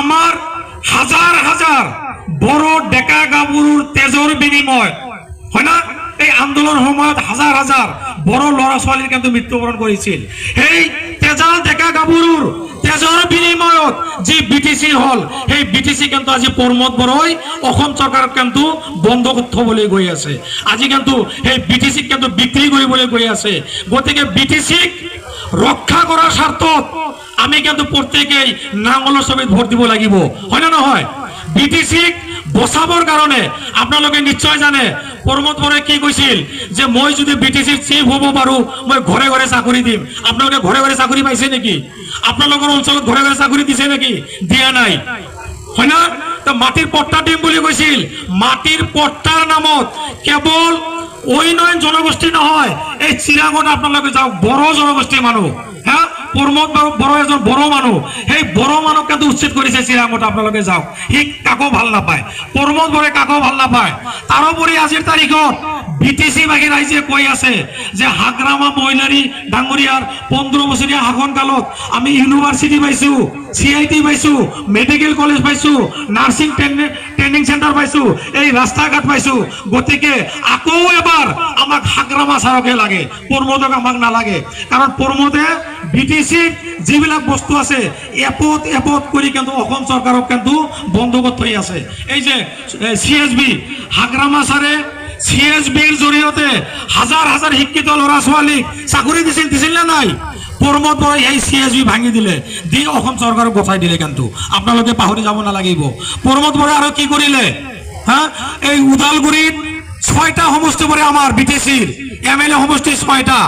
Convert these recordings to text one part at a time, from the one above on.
আমার হাজার হাজার বড় ডেকা গাভৰুৰ তেজৰ বিনিময় হয় না এই আন্দোলন সময়ত হাজার হাজার বড় লৰা ছোৱালীৰ কিন্তু মৃত্যুবৰণ কৰিছিল এই তেজাল ডেকা গাভৰুৰ তেজৰ বিনিময়ত যে বিটিসি হল এই বিটিসি কিন্তু আজি প্ৰমোদ বৰই অসম চৰকাৰক কিন্তু বন্ধ থবলৈ গৈ আছে আজি কিন্তু এই বিটিসি কিন্তু বিক্ৰী কৰিবলৈ গৈ আছে গতিকে বিটিসিক ৰক্ষা কৰাৰ স্বাৰ্থত আমি কিন্তু প্ৰত্যেকেই নাঙলৰ ছবিত ভোট দিব লাগিব হয় না নহয় বিটিসিক বচাবৰ কাৰণে আপোনালোকে নিশ্চয় জানে প্ৰমোদ বৰই কি কৈছিল যে মই যদি বিটিসিৰ চিফ হ'ব পাৰো মই ঘৰে ঘৰে চাকৰি দিম আপোনালোকে ঘৰে ঘৰে চাকৰি পাইছে নেকি আপোনালোকৰ অঞ্চলত ঘৰে ঘৰে চাকৰি দিছে নেকি দিয়া নাই হয় না তো মাটিৰ পট্টা দিম বুলি কৈছিল মাটিৰ পট্টাৰ নামত কেৱল অন্যান্য জনগোষ্ঠী নহয় এই চিৰাঙত আপোনালোকে যাওক বড়ো জনগোষ্ঠীৰ মানুহ হ্যাঁ প্ৰমোদ বড়ো এজন বড়ো মানুহ সেই বড়ো মানুহক কিন্তু উচ্ছেদ কৰিছে চিৰাঙত আপোনালোকে যাওক সি কাকো ভাল নাপায় প্ৰমোদ বড়োই কাকো ভাল নাপায় তাৰোপৰি আজিৰ তাৰিখত বিটিসি বাগী ৰাইজে কৈ আছে যে হাগ্ৰামা মহিলাৰী ডাঙৰীয়াৰ 15 বছৰীয়া শাসনকালত আমি ইউনিভাৰ্চিটি পাইছো CIT পাইছো মেডিকেল কলেজ পাইছো নার্সিং ট্রেনিং সেন্টার পাইছো এই রাস্তা ঘাট পাইছো গতিকে আকৌ এবাৰ আমাক হাগ্ৰামা সাৰকে লাগে প্ৰমোদক আমাক নালাগে কাৰণ প্ৰমোদে বিটিসি যিবিলাক বস্তু আছে এপত কৰি কিন্তু অসম চৰকাৰক কিন্তু বন্ধকত থৈ আছে এই যে CSB হাগ্ৰামা সাৰে CSBৰ জৰিয়তে হাজাৰ হাজাৰ শিক্ষিত ল'ৰা ছোৱালীক চাকৰি দিছিল না নাই প্ৰমোদ বৰই এই CSB ভাঙি দিলে দি অসম চৰকাৰক গঠাই দিলে কিন্তু আপোনালোকে পাহৰি যাব নালাগিব প্ৰমোদ বৰই আৰু কি কৰিলে হ্যাঁ এই উদালগুৰিত 6টা সমষ্টি পৰে আমাৰ বিটিসিৰ MLA সমষ্টি 6টা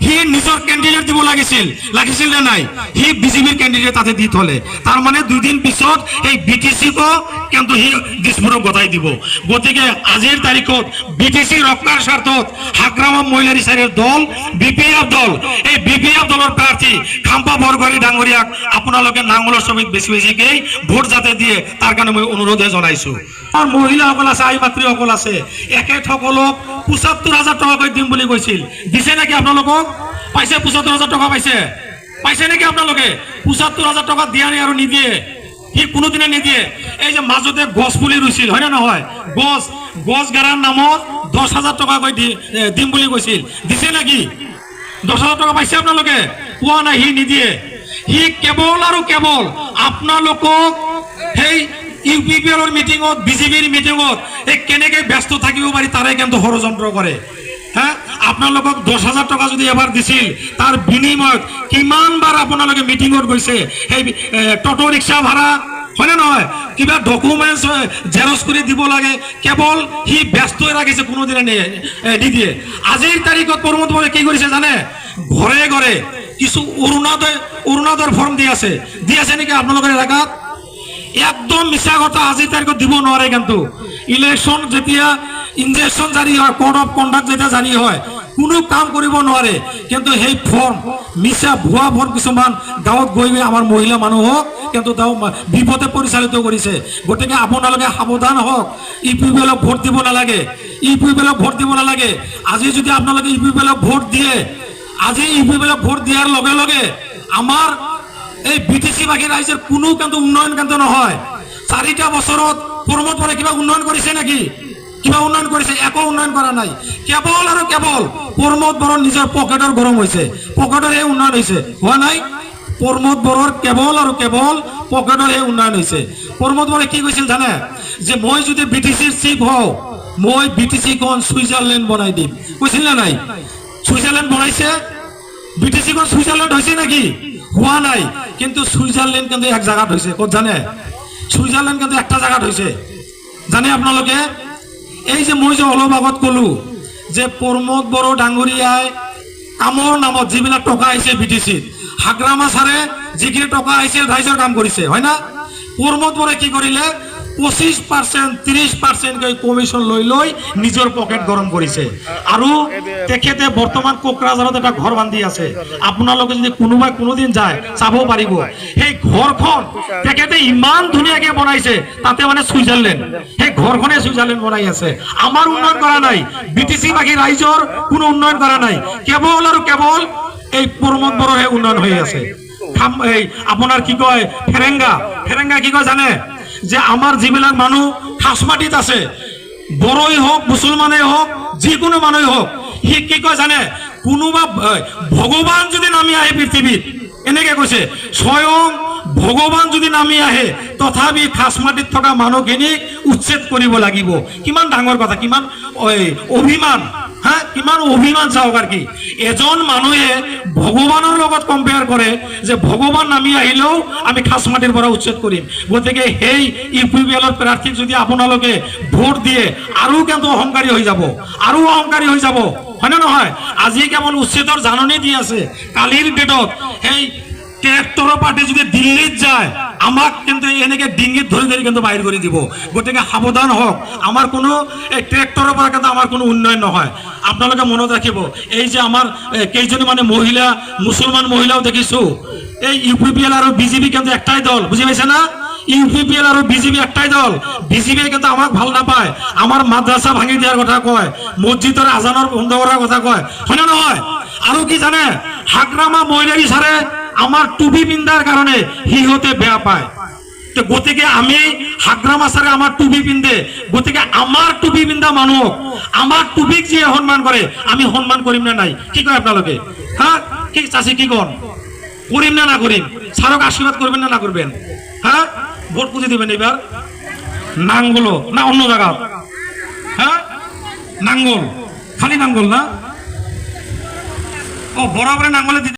হি নিজৰ ক্যান্ডিডেট দিব লাগিছিল না নাই হি বিজেপিৰ ক্যান্ডিডেট তাতে দি থলে তাৰ মানে 2 দিন পিছত এই বিটিসি কো কিন্তু হি দিছপুৰক গতাই দিব গতিকে আজিৰ তাৰিখত বিটিসি ৰক্ষাৰ স্বাৰ্থত হাগ্ৰামা মহিলাৰী চাইৰ দল BPF দল এই BPF দলৰ প্ৰাৰ্থী খাম্পা বৰগোহাঁই ডাঙৰীয়াক আপোনালোকে নাঙলৰ ছবিত বেছিকৈ ভোট যাতে দিয়ে তাৰ কাৰণে মই অনুৰোধ জনাইছো আর মহিলাসকল আছে আই মাতৃসকল আছে একেসকলক ৭৫,০০০ টকাকৈ দিম বুলি কৈছিল দিছে নেকি আপোনালোকক পাইছে ৭৫,০০০ টকা পাইছে নেকি আপোনালোকে ৭৫,০০০ টকা দিয়া নাই আৰু নিদিয়ে সি কোনোদিনে নিদিয়ে এই যে মাজতে গছ পুলি ৰুইছিল হয় না নহয় গছ গাৰাৰ নামত ১০,০০০ টকাকৈ দিম বুলি কৈছিল দিছে নেকি ১০,০০০ টকা পাইছে আপোনালোকে পোৱা নাই সি নিদিয়ে সি কেৱল আৰু কেৱল আপোনালোকক সেই ইউপিপিএলৰ মিটিঙত বিজেপিৰ মিটিঙত এই কেনেকৈ ব্যস্ত থাকিব পাৰি তাৰে কিন্তু ষড়যন্ত্ৰ কৰে হ্যাঁ আপোনালোকক ১০,০০০ টকা যদি এবাৰ দিছিল তাৰ বিনিময়ত কিমানবাৰ আপোনালোকে মিটিঙত গৈছে সেই টোটো ৰিক্সা ভাড়া হয় না নহয় কিবা ডকুমেন্টস জেৰক্স কৰি দিব লাগে কেৱল সি ব্যস্ত হৈ ৰাখিছে কোনোদিনে নিদিয়ে আজিৰ তাৰিখত প্ৰমোদ বৰই কি কৰিছে জানে ঘৰে ঘৰে কিছু অৰুণোদয় ফৰ্ম দি আছে নেকি আপোনালোকৰ এলেকাত একদম মিছা কথা আজিৰ তাৰিখত দিব নোৱাৰে কিন্তু ইলেকশন যেতিয়া ইনজেকশন জাৰি হয় কোড অফ কন্ডাক্ট যেতিয়া জাৰি হয় কোনো কাম কৰিব নোৱাৰে কিন্তু সেই ফৰ্ম মিছা ভুৱা ফৰ্ম কিছুমান গাঁৱত গৈ আমাৰ মহিলা মানুহক কিন্তু তাও বিপদে পৰিচালিত কৰিছে গতিকে আপোনালোকে সাৱধান হওক ইউপিপিএলক ভোট দিব নালাগে আজি যদি আপোনালোকে ইউপিপিএলক ভোট দিয়ে আজি ইউপিপিএলক ভোট দিয়াৰ লগে লগে আমাৰ এই বিটিসি বাগী ৰাইজৰ কোনো কিন্তু উন্নয়ন কিন্তু নহয় 4টা বছৰত প্ৰমোদ বৰই কিবা উন্নয়ন কৰিছে নেকি কিবা উন্নয়ন কৰিছে একো উন্নয়ন কৰা নাই কেৱল আৰু কেৱল প্ৰমোদ বৰৰ নিজৰ পকেটৰ গৰম হৈছে পকেটৰ এই উন্নয়ন হৈছে হোৱা নাই প্ৰমোদ বৰৰ কেৱল আৰু কেৱল পকেটৰ এই উন্নয়ন হৈছে প্ৰমোদ বৰই কি কৈছিল জানে যে মই যদি বিটিসিৰ চিফ হওঁ মই বিটিসি খন সুইজাৰলেণ্ড বনাই দিম কৈছিল না নাই সুইজাৰলেণ্ড বনাইছে বিটিসি খন সুইজাৰলেণ্ড হৈছে নেকি হোৱা নাই কিন্তু সুইজাৰলেণ্ড কিন্তু এক জায়গাত হৈছে ক'ত জানে সুইজাৰলেণ্ড কিন্তু একটা জায়গাত হৈছে জানে আপোনালোকে এই যে মই যে অলপ আগত কলো যে প্ৰমোদ বড়ো ডাঙৰীয়াই কামৰ নামত যিবিলাক টকা আহিছে বিটিসিত হাগ্ৰামা সাৰে যিখিনি টকা আহিছিল ৰাইজৰ কাম কৰিছে হয় না প্ৰমোদ বড়োই কি কৰিলে 25% 30% কৈ কমিশন লৈ নিজৰ পকেট গৰম কৰিছে আৰু তেখেতে বৰ্তমান কোকৰাঝাৰত এটা ঘৰ বান্ধি আছে আপোনালোকে যদি কোনোবাই কোনোদিন যায় চাব পাৰিব সেই ঘৰখন তেখেতে ইমান ধুনীয়াকৈ বনাইছে তাতে মানে সুইজাৰলেণ্ড সেই ঘৰখনে সুইজাৰলেণ্ড বনাই আছে আমাৰ উন্নয়ন কৰা নাই বিটিসি বাগী ৰাইজৰ কোনো উন্নয়ন কৰা নাই কেৱল আৰু কেৱল এই প্ৰমোদ বৰইহে উন্নয়ন হৈ আছে এই আপোনাৰ কি কয় ফেৰেংগা ফেৰেংগা কি কয় জানে যে আমাৰ যিবিলাক মানুহ খাচমাটিত আছে বড়োই হোক মুছলমানেই হোক যিকোনো মানুহেই হোক সি কি কয় জানে কোনোবা ভগৱান যদি নামি আহে পৃথিৱীত এনেকে কৈছে স্বয়ং ভগৱান যদি নামি আহে তথাপি খাচমাটিত থকা মানুহখিনিক উচ্ছেদ কৰিব লাগিব কিমান ডাঙৰ কথা কিমান অভিমান হা কিমান অভিমান চাওক আর কি এজন মানুহে ভগৱানৰ লগত কম্পেয়াৰ কৰে যে ভগৱান নামি আহিলেও আমি খাচমাটিৰ পৰা উচ্ছেদ কৰিম গতিকে সেই ইউপিপিএলৰ প্ৰাৰ্থীক যদি আপোনালোকে ভোট দিয়ে আৰু কিন্তু অহংকাৰী হৈ যাব আৰু অহংকাৰী হৈ যাব হয় না নহয় আজি কেৱল উচ্ছেদৰ জাননী দি আছে কালিৰ ডেটত এই ট্ৰেক্টৰৰ পাৰ্টি যদি দিল্লীত যায় আমাক কিন্তু এনেকে ডিঙিত ধৰি ধৰি কিন্তু বাহিৰ কৰি দিব গতিকে সাৱধান হওক আমাৰ কোনো এই ট্ৰেক্টৰৰ পৰা কিন্তু আমাৰ কোনো উন্নয়ন নহয় আপোনালোকে মনত ৰাখিব এই যে আমাৰ কেইজনী মানে মহিলা মুছলমান মহিলাও দেখিছো এই ইউপিপিএল আৰু বিজেপি কিন্তু একটাই দল বুজি পাইছে না ইউপিপিএল আৰু বিজেপি একটাই দল বিজেপি কিন্তু আমাক ভাল নাপায় আমাৰ মাদ্ৰাসা ভাঙি দিয়াৰ কথা কয় মছজিদৰ আজানৰ বন্ধ কৰাৰ কথা কয় হয় না নহয় আৰু কি জানে হাগ্ৰামা মহিলাৰী ছাৰে আমার টুপি পিন্ধার কারণে সিহতে বেয়া পায় তো গতিকে আমি হাগ্রামা ছাড়ে আমার টুপি পিন্ধে গতিকে আমার টুপি পিন্ধা মানুহ আমার টুপিক যে সন্মান করে আমি সন্মান করিম না নাই কি কয় আপনালোকে হ্যাঁ কি চাচি কি কন করিম না করিম ছাড়ক আশীর্বাদ করবেন না করবেন হ্যাঁ ভোট বুঝে দিবেন এবার নাঙ্গল না অন্য জায়গা হ্যাঁ নাঙ্গল খালি নাঙ্গল না ও বরাবরে নাঙ্গলে